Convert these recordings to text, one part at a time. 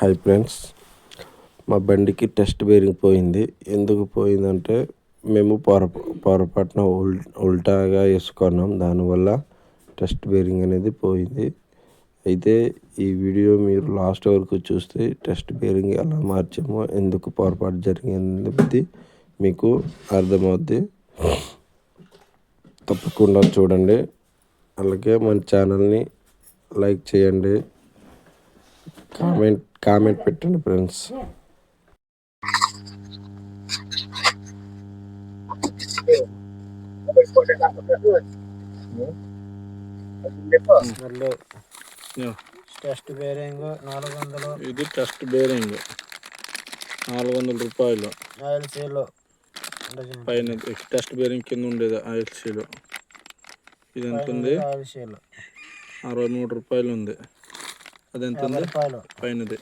Hi friends, మా బండికి test bearing పోయింది. ఎందుకు పోయిందంటే మేము పొరపాటున ఉల్టాగా వేసుకున్నాం. దానివల్ల టెస్ట్ బేరింగ్ అనేది పోయింది. అయితే ఈ వీడియో మీరు లాస్ట్ వరకు చూస్తే టెస్ట్ బేరింగ్ ఎలా మార్చామో, ఎందుకు పొరపాటు జరిగింది మీకు అర్థమవుద్ది. తప్పకుండా చూడండి. అలాగే మన ఛానల్ని లైక్ చేయండి, కామెంట్ పెట్టండి ఫ్రెండ్స్. Test bearing 400. ఇది టెస్ట్ బేరింగ్ 400 రూపాయలు. ఆయిల్ సీల్ పైన టెస్ట్ బేరింగ్ కింద ఉండేది ఆయిల్ సీల్. ఇది ఎంత ఉంది? ఆయిల్ సీల్ 63 రూపాయలు ఉంది. అది ఎంత ఉంది? పైనది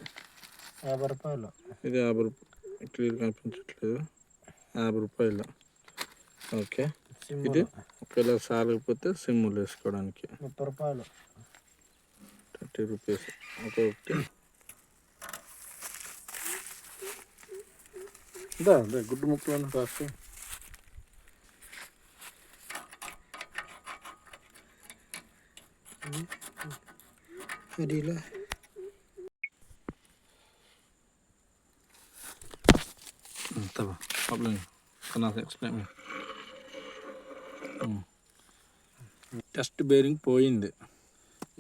50 రూపాయలు. ఇది 50 రూపాయలు. క్లియర్ కనిపించట్లేదు. 50 రూపాయలు. ఓకే, ఇది ఒకవేళ సాగకపోతే సిమ్ములు వేసుకోవడానికి 30 రూపాయలు. 30 రూపీస్ ఒక్కొక్కటి. గుడ్డు ముక్కలు కాస్ట్ ఇలా టెస్ట్ బేరింగ్ పోయింది.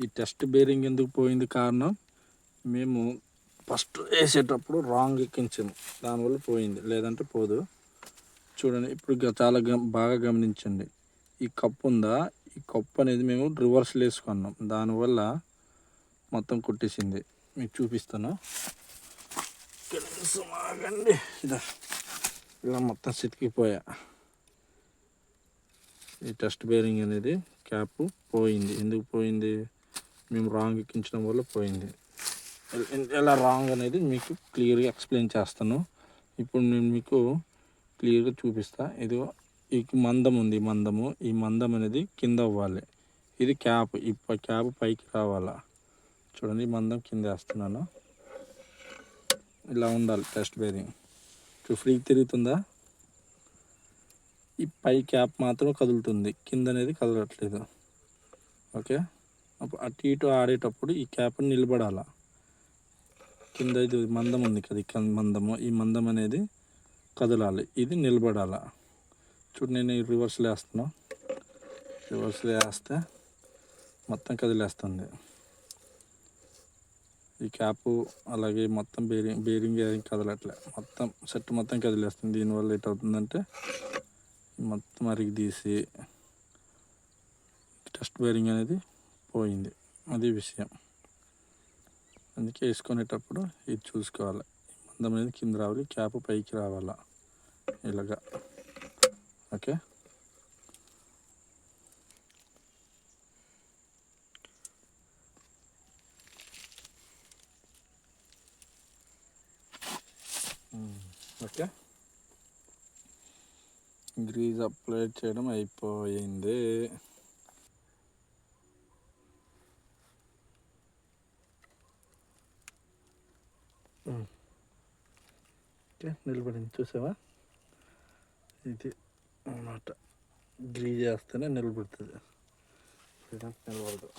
ఈ టెస్ట్ బేరింగ్ ఎందుకు పోయింది కారణం, మేము ఫస్ట్ వేసేటప్పుడు రాంగ్ ఎక్కించాము, దానివల్ల పోయింది. లేదంటే పోదు. చూడండి, ఇప్పుడు చాలా బాగా గమనించండి. ఈ కప్పు ఉందా, ఈ కప్పు అనేది మేము రివర్స్లో వేసుకున్నాం, దానివల్ల మొత్తం కొట్టేసింది. మీకు చూపిస్తాను. ఆగండి, ఇలా మొత్తం సితికిపోయా. ఈ టెస్ట్ బేరింగ్ అనేది క్యాప్ పోయింది. ఎందుకు పోయింది? మేము రాంగ్ ఎక్కించడం వల్ల పోయింది. ఎలా రాంగ్ అనేది మీకు క్లియర్గా ఎక్స్ప్లెయిన్ చేస్తాను. ఇప్పుడు నేను మీకు క్లియర్గా చూపిస్తా. ఇదిగో ఈ మందం ఉంది, ఈ మందం అనేది కింద అవ్వాలి. ఇది క్యాప్, క్యాప్ పైకి రావాలా. చూడండి, ఈ మందం కింద వేస్తున్నాను. ఇలా ఉండాలి టెస్ట్ బేరింగ్. ఫ్రీకి తిరుగుతుందా? ఈ పై క్యాప్ మాత్రం కదులుతుంది, కింద అనేది కదలట్లేదు. ఓకే, అప్పుడు అటు ఇటు ఆడేటప్పుడు ఈ క్యాప్ నిలబడాలా. కింద ఇది మందం ఉంది కదా, మందము, ఈ మందం అనేది కదలాలి, ఇది నిలబడాలా. చూడు, నేను రివర్స్లో వేస్తున్నా. రివర్స్లో వేస్తే మొత్తం కదిలేస్తుంది ఈ క్యాపు. అలాగే మొత్తం బేరింగ్ ఏం కదలట్లే, మొత్తం సెట్ మొత్తం కదిలేస్తుంది. దీనివల్ల ఏటవుతుందంటే మొత్తం అరిగి తీసి టెస్ట్ బేరింగ్ అనేది పోయింది. అది విషయం. అందుకే వేసుకునేటప్పుడు ఇది చూసుకోవాలి. మందం అనేది కింద రావాలి, క్యాప్ పైకి రావాలా, ఇలాగా. Okay, okay. గ్రీజ్ అప్లై చేయడం అయిపోయింది. ఓకే, నిలబడింది. చూసావా? ఇది అన్నమాట. గ్రీజ్ చేస్తేనే నిలబడుతుంది, నిలబడదు.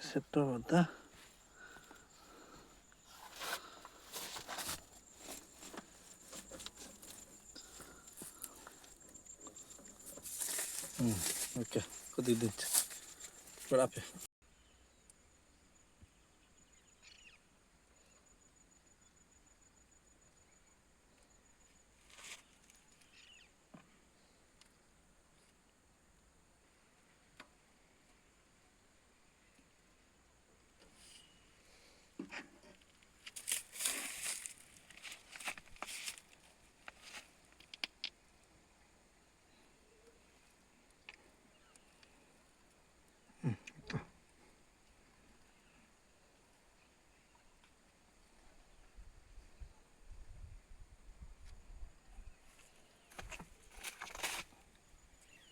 సెట్ అవుద్దా? ఓకే, కొద్దిగా దించు. ఇప్పుడు ఆపే.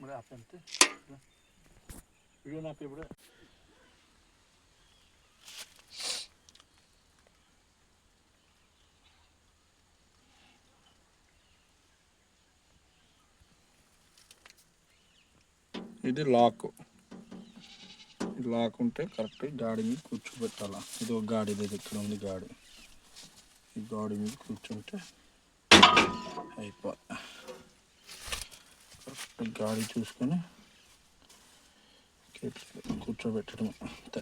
ఇప్పుడు ఆపంతే వీడియో నాకు ఇప్పుడు ఇది లాక్ ఉంటే కరెక్ట్ గాడి మీద కూర్చోబెట్టాలా. ఇది ఒక గాడి, ఇది ఇక్కడ ఉంది గాడి. ఈ గాడి మీద కూర్చుంటే అయిపోయి కరెక్ట్ గాడి చూసుకొని కూర్చోబెట్టడం అంతే.